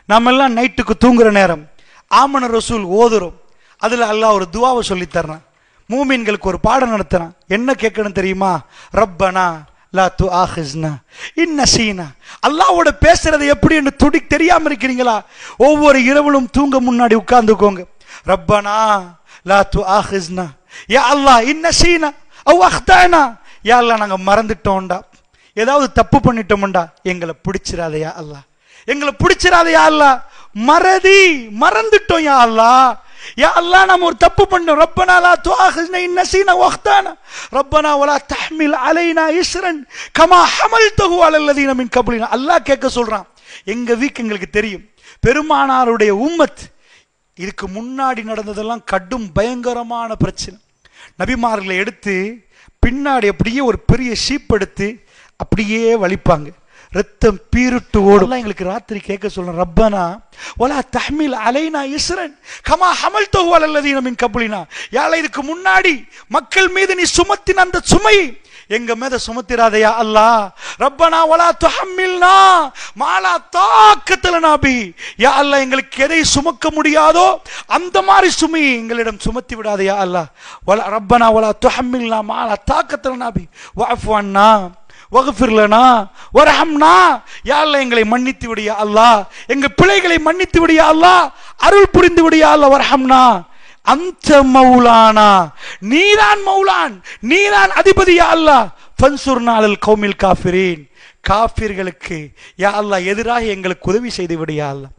நாம எல்லாம் நைட்டுக்கு தூங்குற நேரம் ஆமன ரசூல் ஓதுறோம். அதுல அல்லாஹ் ஒரு துவாவை சொல்லி தர்றான். மூமின்களுக்கு ஒரு பாடம் நடத்துறான். என்ன கேட்கணும் தெரியுமா? ரப்பனா லா துஆஹிஸ்னா இன் நஸீனா. அல்லாஹ்வோட பேசுறது எப்படி என்று தெரியாம இருக்கிறீங்களா? ஒவ்வொரு இரவிலும் தூங்க முன்னாடி உட்கார்ந்துக்கோங்க. ரப்பனா லா துஆஹிஸ்னா யா அல்லாஹ் இன் நஸீனா அவ் அக்தானா. யா அல்லாஹ் நாங்க மறந்துட்டோம்டா, ஏதாவது தப்பு பண்ணிட்டோம்டா, எங்களை பிடிச்சிராத யா அல்லாஹ், எங்களை பிடிச்சிராத யா அல்லாஹ். மறந்துட்டோம் யா அல்லாஹ். யா அல்லாஹ் நாம ஒரு தப்பு பண்ணோம். ரப்பனா லா துஆஹிஸ்னா இன் நஸீனா வ அக்தானா ரப்பனா வலா தஹ்மில் அலைனா இஸ்ரன் கமா ஹமல்தஹு அலல்லதீன மின் கப்லினா. அல்லாஹ் கேட்க சொல்றான். எங்க வீக் எங்களுக்கு தெரியும். பெருமானாருடைய உம்மத் இதுக்கு முன்னாடி நடந்ததெல்லாம் கடும் பயங்கரமான பிரச்சனை. நபிமார்களை எடுத்து பின்னாடி அப்படியே ஒரு பெரிய ஷீப் எடுத்து அப்படியே வலிப்பாங்க, ரத்தம் பீருட்டு ஓடும். எங்களுக்கு ராத்திரி கேட்க சொல்றேன். ரப்பனா வலா தஹ்மில் அலைனா இஸ்ரன் கமா ஹமல்தஹு அலல்லதீன மின் கப்லினா. யா அல்லாஹ் இதுக்கு முன்னாடி மக்கள் மீது நீ சுமத்தின அந்த சுமையை எங்க மேல சுமத்திராதையா அல்லாஹ். ரப்பனா வலா துஹம்மில்னா மாலா தாக்கத லனா பி. யா அல்லாஹ் எங்களுக்கு எதை சுமக்க முடியாதோ அந்த மாதிரி சுமையை எங்களிடம் சுமத்தி விடாதையா அல்லாஹ். வலா ரப்பனா வலா துஹம்மில்னா மாலா தாக்கத லனா பி வஅஃபு அன்னா வக்ஃபிர் லனா வர்ஹம்னா. யா அல்லாஹ் எங்களை மன்னித்து விடியா அல்லாஹ், எங்க பிழைகளை மன்னித்து விடியா அல்லாஹ், அருள் புரிந்து விடியா அல்லாஹ். வர்ஹம்னா அந்த மௌலானா, நீதான் மௌலான், நீதான் அதிபதி யா அல்லாஹ். ஃபன்சுர்னா அலல் கௌமில் காஃபிரீன். காஃபிர்களுக்கு யா அல்லாஹ் எதிராக எங்களுக்கு உதவி செய்து விடு யா அல்லாஹ்.